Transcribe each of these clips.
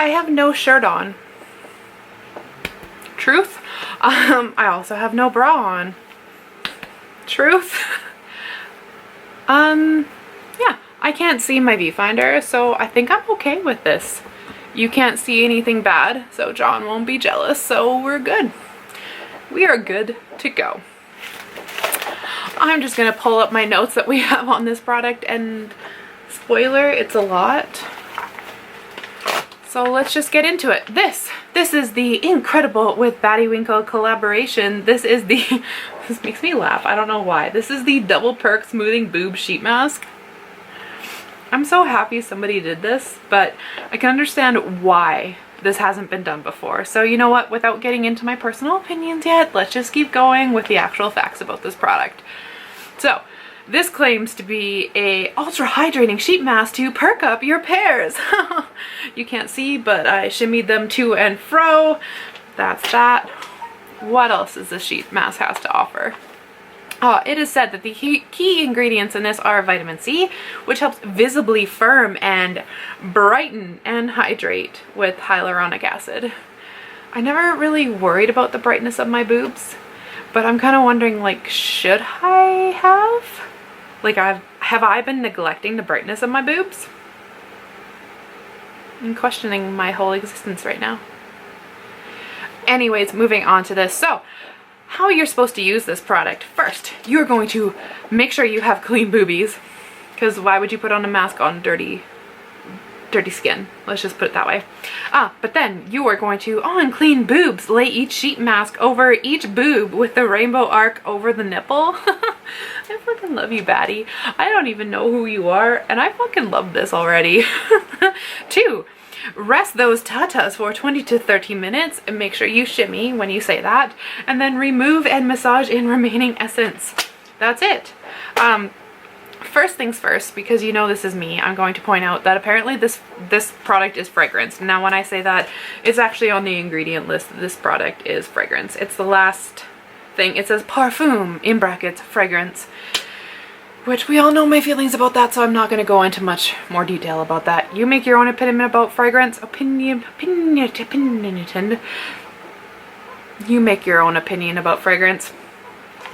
I have no shirt on. Truth. I also have no bra on. Truth. Yeah, I can't see my viewfinder, so I think I'm okay with this. You can't see anything bad, so John won't be jealous, so we're good. We are good to go. I'm just gonna pull up my notes that we have on this product, and spoiler, it's a lot. So let's just get into it. This is the Incredible with Baddie Winkle collaboration. This is the, this makes me laugh, I don't know why. This is the Double Perk Smoothing Boob Sheet Mask. I'm so happy somebody did this, but I can understand why this hasn't been done before. So you know what, without getting into my personal opinions yet, let's just keep going with the actual facts about this product. So, this claims to be a ultra-hydrating sheet mask to perk up your pairs. You can't see, but I shimmied them to and fro. That's that. What else does this sheet mask has to offer? It is said that the key ingredients in this are vitamin C, which helps visibly firm and brighten and hydrate with hyaluronic acid. I never really worried about the brightness of my boobs, but I'm kind of wondering, like, should I have? Like, have I been neglecting the brightness of my boobs? I'm questioning my whole existence right now. Anyways, moving on to this. So, how you're supposed to use this product. First, you're going to make sure you have clean boobies, because why would you put on a mask on dirty skin? Let's just put it that way. But then you are going to, on clean boobs, lay each sheet mask over each boob with the rainbow arc over the nipple. I fucking love you, Baddie. I don't even know who you are, and I fucking love this already. 2. Rest those tatas for 20 to 30 minutes and make sure you shimmy when you say that, and then remove and massage in remaining essence. That's it. First things first, because you know this is me, I'm going to point out that apparently this product is fragrance. Now when I say that, it's actually on the ingredient list that this product is fragrance. It's the last thing. It says parfum in brackets fragrance, which we all know my feelings about that, so I'm not going to go into much more detail about that. You make your own opinion about fragrance. You make your own opinion about fragrance.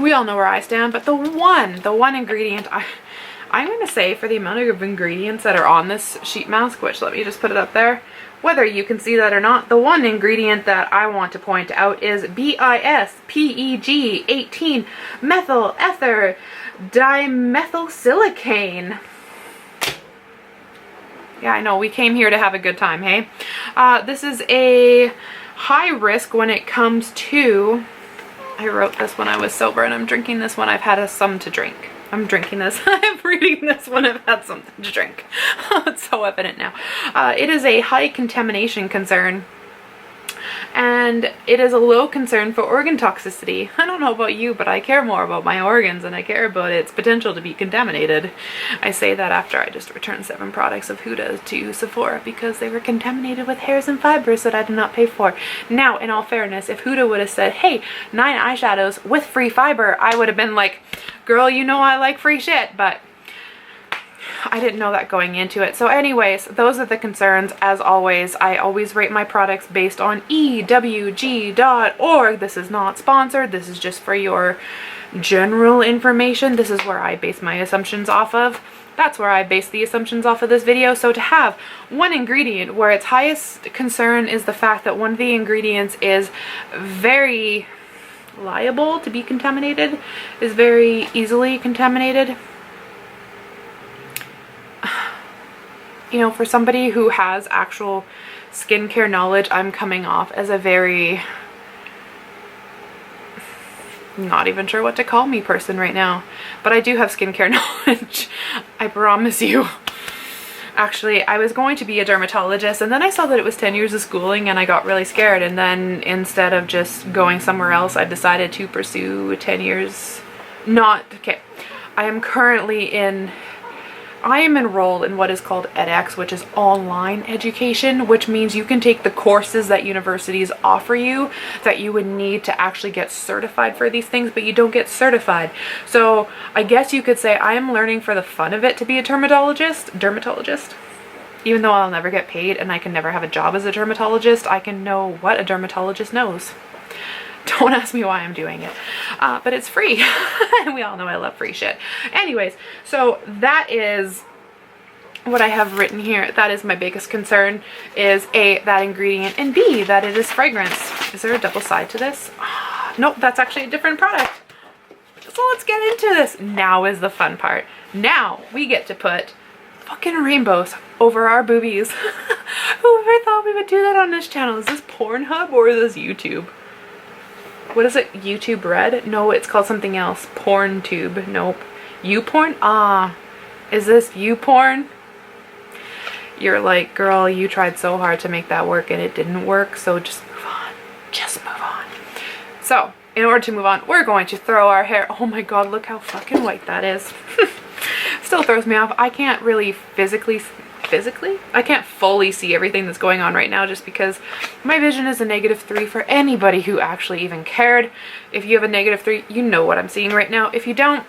We all know where I stand, but the one ingredient I'm going to say, for the amount of ingredients that are on this sheet mask, which let me just put it up there, whether you can see that or not, the one ingredient that I want to point out is BISPEG 18 methyl ether dimethylsilicane. Yeah, I know, we came here to have a good time, hey? This is a high risk when it comes to, I wrote this when I was sober, and I'm drinking this when I've had some to drink. I'm drinking this. I'm reading this when I've had something to drink. It's so evident now. It is a high contamination concern, and it is a low concern for organ toxicity. I don't know about you, but I care more about my organs and I care about its potential to be contaminated. I say that after I just returned 7 products of Huda to Sephora because they were contaminated with hairs and fibers that I did not pay for. Now, in all fairness, if Huda would have said, hey, 9 eyeshadows with free fiber, I would have been like, girl, you know I like free shit, but I didn't know that going into it. So anyways, those are the concerns. As always, I always rate my products based on EWG.org. This is not sponsored. This is just for your general information. This is where I base my assumptions off of. That's where I base the assumptions off of this video. So to have one ingredient where its highest concern is the fact that one of the ingredients is very liable to be contaminated, is very easily contaminated. You know, for somebody who has actual skincare knowledge, I'm coming off as a very, not even sure what to call me person right now, but I do have skincare knowledge. I promise you. Actually, I was going to be a dermatologist, and then I saw that it was 10 years of schooling, and I got really scared, and then instead of just going somewhere else, I decided to pursue 10 years. Okay, I am enrolled in what is called edX, which is online education, which means you can take the courses that universities offer you that you would need to actually get certified for these things, but you don't get certified. So I guess you could say I am learning for the fun of it to be a dermatologist. Even though I'll never get paid and I can never have a job as a dermatologist, I can know what a dermatologist knows. Don't ask me why I'm doing it, but it's free. And we all know I love free shit. Anyways, so that is what I have written here. That is my biggest concern, is A, that ingredient, and B, that it is fragrance. Is there a double side to this? Nope, that's actually a different product. So let's get into this. Now is the fun part. Now we get to put fucking rainbows over our boobies. Whoever thought we would do that on this channel? Is this Pornhub or is this YouTube? What is it? YouTube Red? No, it's called something else. PornTube. Nope. YouPorn? Ah. Is this YouPorn? You're like, girl, you tried so hard to make that work and it didn't work, so just move on. Just move on. So, in order to move on, we're going to throw our hair. Oh my god, look how fucking white that is. Still throws me off. I can't really physically, I can't fully see everything that's going on right now just because my vision is a -3 for anybody who actually even cared. If you have a -3, you know what I'm seeing right now. If you don't,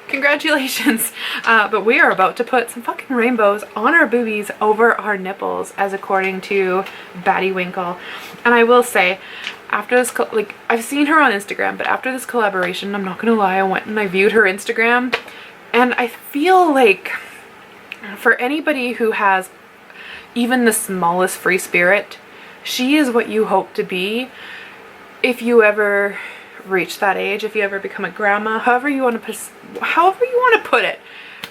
congratulations. But we are about to put some fucking rainbows on our boobies over our nipples, as according to Baddie Winkle. And I will say, after this, like, I've seen her on Instagram, but after this collaboration, I'm not gonna lie, I went and I viewed her Instagram, and I feel like for anybody who has even the smallest free spirit, she is what you hope to be if you ever reach that age, if you ever become a grandma, however you want to put it.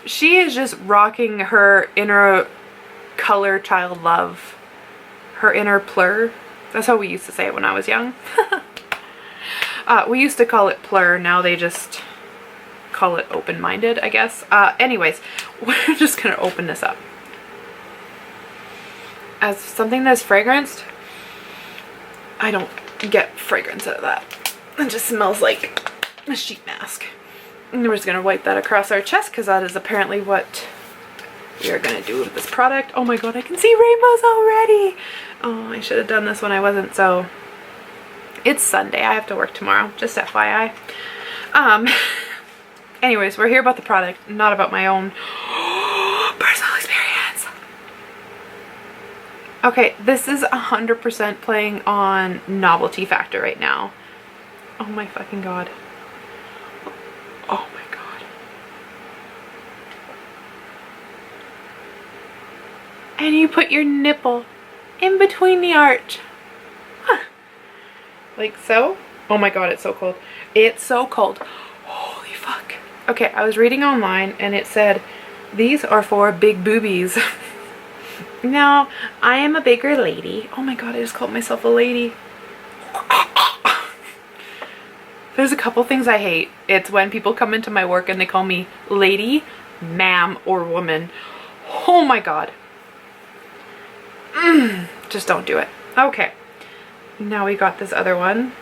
She is just rocking her inner color child love, her inner plur. That's how we used to say it when I was young. We used to call it plur, now they just call it open-minded, I guess. Anyways, we're just gonna open this up. As something that's fragranced, I don't get fragrance out of that. It just smells like a sheet mask. And we're just gonna wipe that across our chest because that is apparently what we are gonna do with this product. Oh my god, I can see rainbows already. Oh, I should have done this when I wasn't so... It's Sunday, I have to work tomorrow, just FYI. Anyways, we're here about the product, not about my own personal experience. Okay, this is 100% playing on novelty factor right now. Oh my fucking god. Oh my god. And you put your nipple in between the arch. Huh. Like so. Oh my god, it's so cold. It's so cold. Holy fuck. Okay, I was reading online and it said these are for big boobies. Now, I am a bigger lady. Oh my god, I just called myself a lady. There's a couple things I hate. It's when people come into my work and they call me lady, ma'am, or woman. Oh my god. Just don't do it. Okay. Now we got this other one.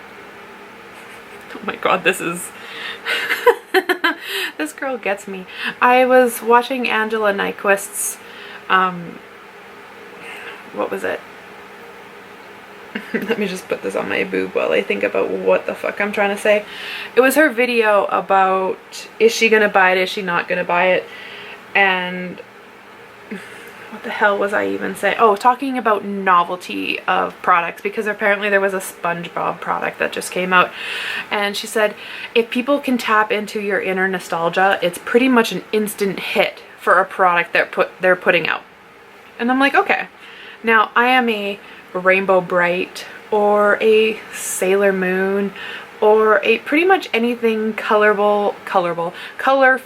Oh my god, this is... This girl gets me. I was watching Angela Nyquist's, what was it? Let me just put this on my boob while I think about what the fuck I'm trying to say. It was her video about, is she gonna buy it, is she not gonna buy it? And what the hell was I even saying? Oh, talking about novelty of products, because apparently there was a SpongeBob product that just came out, and she said if people can tap into your inner nostalgia, it's pretty much an instant hit for a product they're putting out. And I'm like, okay. Now I am a Rainbow Bright or a Sailor Moon or a pretty much anything colorful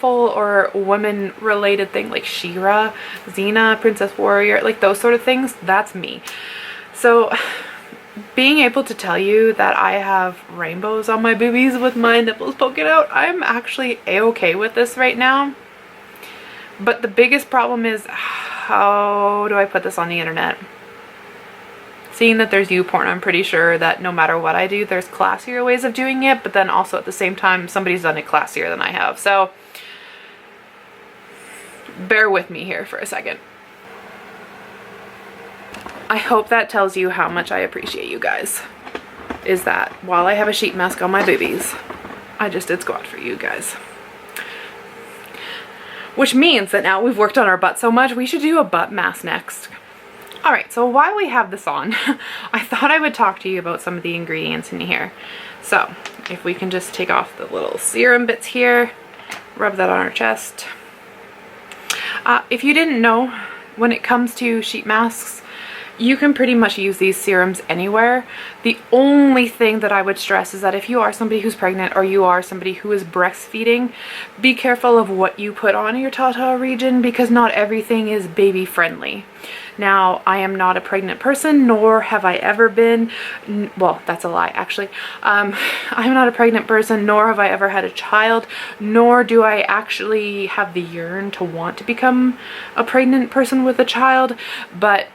or women related thing, like She-Ra, Xena, Princess Warrior, like those sort of things. That's me. So being able to tell you that I have rainbows on my boobies with my nipples poking out, I'm actually a-okay with this right now. But the biggest problem is, how do I put this on the internet? Seeing that there's YouPorn, I'm pretty sure that no matter what I do, there's classier ways of doing it, but then also at the same time, somebody's done it classier than I have. So bear with me here for a second. I hope that tells you how much I appreciate you guys. Is that while I have a sheet mask on my boobies, I just did squat for you guys. which means that now we've worked on our butt so much, we should do a butt mask next. Alright, so while we have this on, I thought I would talk to you about some of the ingredients in here. So, if we can just take off the little serum bits here, rub that on our chest. If you didn't know, when it comes to sheet masks, you can pretty much use these serums anywhere. The only thing that I would stress is that if you are somebody who's pregnant or you are somebody who is breastfeeding, be careful of what you put on your tata region, because not everything is baby friendly. Now, I am not a pregnant person, nor have I ever been. Well, that's a lie, actually. I'm not a pregnant person, nor have I ever had a child, nor do I actually have the yearn to want to become a pregnant person with a child, but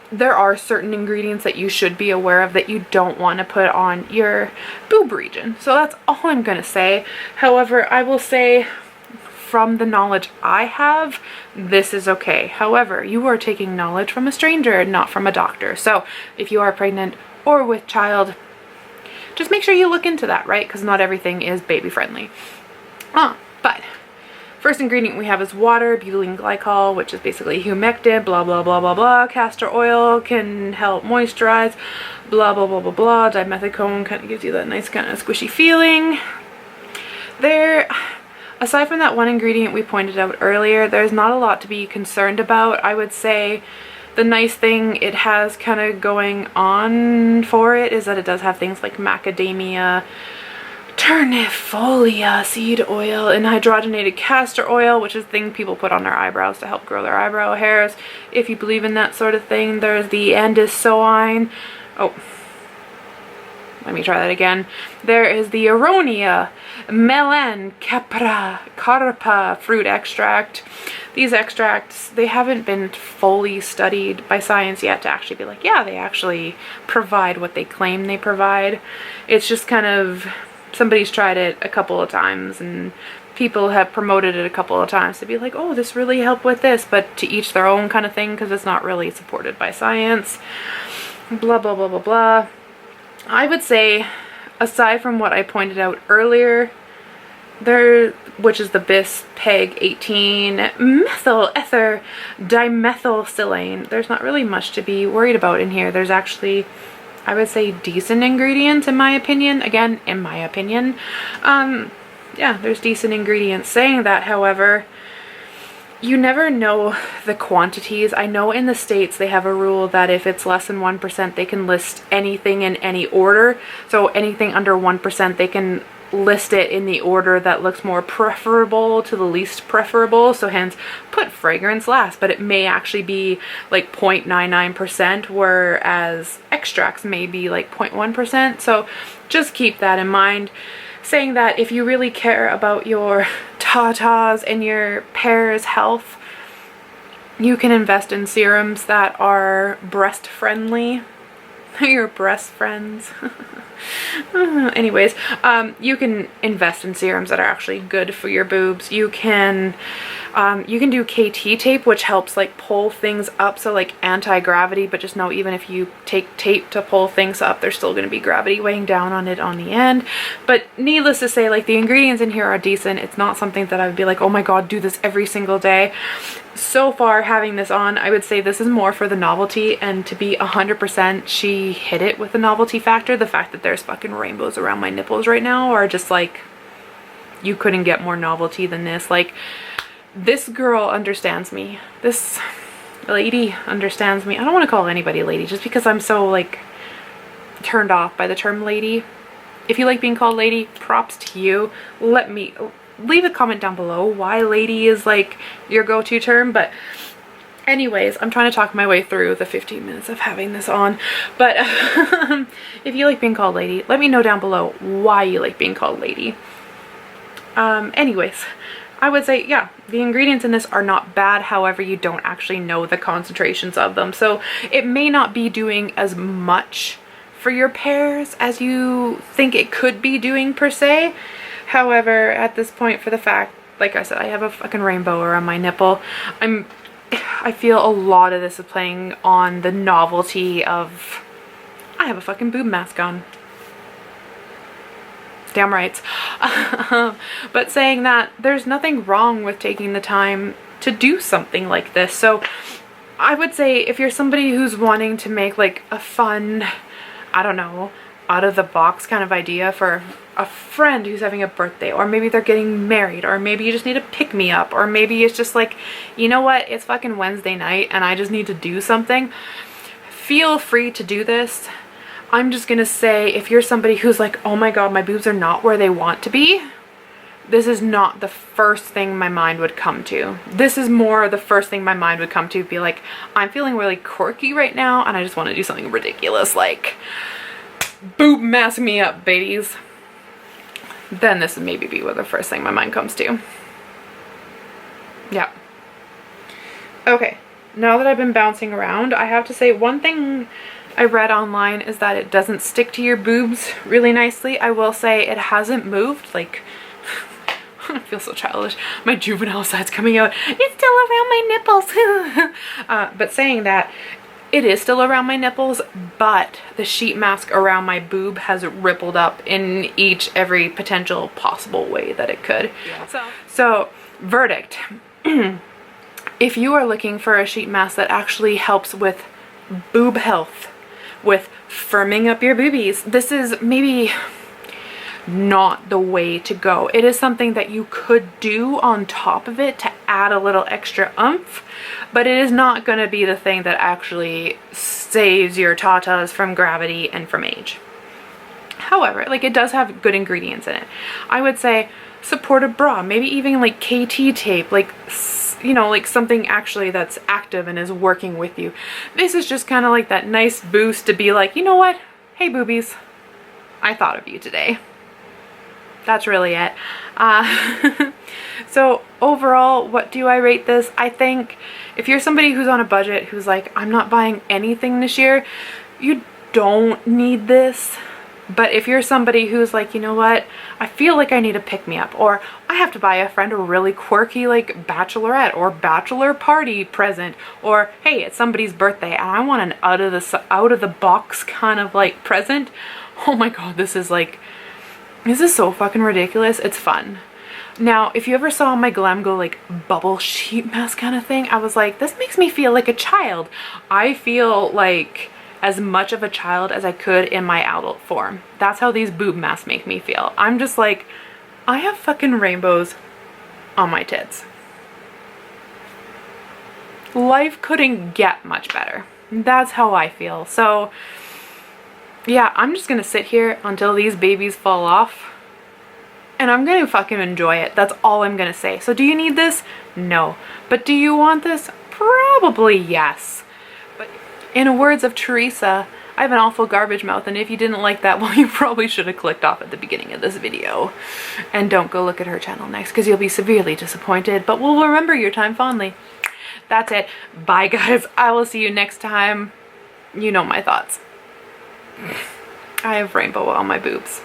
there are certain ingredients that you should be aware of that you don't want to put on your boob region. So that's all I'm going to say. However, I will say, from the knowledge I have, this is okay. However, you are taking knowledge from a stranger, not from a doctor. So if you are pregnant or with child, just make sure you look into that, right? Because not everything is baby friendly. But first ingredient we have is water, butylene glycol, which is basically humectant, blah, blah, blah, blah, blah. Castor oil can help moisturize, blah, blah, blah, blah, blah. Dimethicone kind of gives you that nice kind of squishy feeling. Aside from that one ingredient we pointed out earlier, there's not a lot to be concerned about. I would say the nice thing it has kind of going on for it is that it does have things like macadamia, turnifolia seed oil, and hydrogenated castor oil, which is the thing people put on their eyebrows to help grow their eyebrow hairs. If you believe in that sort of thing, there's the andesoine. Oh, let me try that again. There is the aronia, melon, carpa fruit extract. These extracts, they haven't been fully studied by science yet to actually be like, yeah, they actually provide what they claim they provide. It's just kind of, somebody's tried it a couple of times and people have promoted it a couple of times to be like, oh, this really helped with this, but to each their own kind of thing, because it's not really supported by science. Blah, blah, blah, blah, blah. I would say, aside from what I pointed out earlier, which is the bis peg 18 methyl ether dimethylsilane, there's not really much to be worried about in here. There's actually, I would say, decent ingredients in my opinion. Again, in my opinion. Yeah, there's decent ingredients. Saying that, however, you never know the quantities. I know in the States they have a rule that if it's less than 1%, they can list anything in any order. So anything under 1%, they can list it in the order that looks more preferable to the least preferable. So hence, put fragrance last, but it may actually be like 0.99%, whereas extracts may be like 0.1%. So just keep that in mind. Saying that, if you really care about your tatas and your pear's health, you can invest in serums that are breast friendly. Your breast friends. Anyways, you can invest in serums that are actually good for your boobs. You can do KT tape, which helps like pull things up, so like anti-gravity, but just know even if you take tape to pull things up, there's still going to be gravity weighing down on it on the end. But needless to say, like, the ingredients in here are decent. It's not something that I would be like, oh my god, do this every single day. So far, having this on, I would say this is more for the novelty, and to be 100%, she hit it with the novelty factor. The fact that there's fucking rainbows around my nipples right now are just like, you couldn't get more novelty than this. Like, this girl understands me. This lady understands me. I don't want to call anybody a lady just because I'm so like turned off by the term lady. If you like being called lady, props to you. Leave a comment down below why lady is like your go-to term. But anyways, I'm trying to talk my way through the 15 minutes of having this on. But if you like being called lady, let me know down below why you like being called lady. Anyways, I would say, yeah, the ingredients in this are not bad. However, you don't actually know the concentrations of them. So it may not be doing as much for your pairs as you think it could be doing per se. However, at this point, for the fact, like I said, I have a fucking rainbow around my nipple. I feel a lot of this is playing on the novelty of, I have a fucking boob mask on. damn rights. But saying that there's nothing wrong with taking the time to do something like this. So I would say if you're somebody who's wanting to make like a fun, I don't know, out of the box kind of idea for a friend who's having a birthday, or maybe they're getting married, or maybe you just need a pick-me-up, or maybe it's just like, you know what, it's fucking Wednesday night and I just need to do something, feel free to do this. I'm just gonna say, if you're somebody who's like, oh my god, my boobs are not where they want to be, this is not the first thing my mind would come to. This is more the first thing my mind would come to, be like, I'm feeling really quirky right now and I just want to do something ridiculous, like boob mask me up, baddies. Then this would maybe be what the first thing my mind comes to. Yeah. Okay, now that I've been bouncing around, I have to say one thing I read online is that it doesn't stick to your boobs really nicely. I will say it hasn't moved, like, I feel so childish. My juvenile side's coming out. It's still around my nipples. But saying that, it is still around my nipples, but the sheet mask around my boob has rippled up in every potential possible way that it could. Yeah. So verdict. If you are looking for a sheet mask that actually helps with boob health, with firming up your boobies, this is maybe not the way to go. It is something that you could do on top of it to add a little extra oomph, but it is not going to be the thing that actually saves your tatas from gravity and from age. However, like, it does have good ingredients in it. I would say supportive bra, maybe even like KT tape, like, you know, like something actually that's active and is working with you. This is just kind of like that nice boost to be like, you know what? Hey boobies, I thought of you today. That's really it. So overall, what do I rate this? I think if you're somebody who's on a budget, who's like, I'm not buying anything this year, you don't need this. But if you're somebody who's like, you know what, I feel like I need a pick-me-up, or I have to buy a friend a really quirky like bachelorette or bachelor party present, or hey, it's somebody's birthday and I want an out of the box kind of like present. Oh my god, this is so fucking ridiculous. It's fun. Now, if you ever saw my glam go like bubble sheet mask kind of thing, I was like, this makes me feel like a child. I feel like as much of a child as I could in my adult form. That's how these boob masks make me feel. I'm just like, I have fucking rainbows on my tits. Life couldn't get much better. That's how I feel. So yeah, I'm just gonna sit here until these babies fall off and I'm gonna fucking enjoy it. That's all I'm gonna say. So do you need this? No. But do you want this? Probably yes. But in the words of Teresa, I have an awful garbage mouth, and if you didn't like that, well, you probably should have clicked off at the beginning of this video. And don't go look at her channel next, because you'll be severely disappointed, but we'll remember your time fondly. That's it. Bye guys. I will see you next time. You know my thoughts. I have rainbow on my boobs.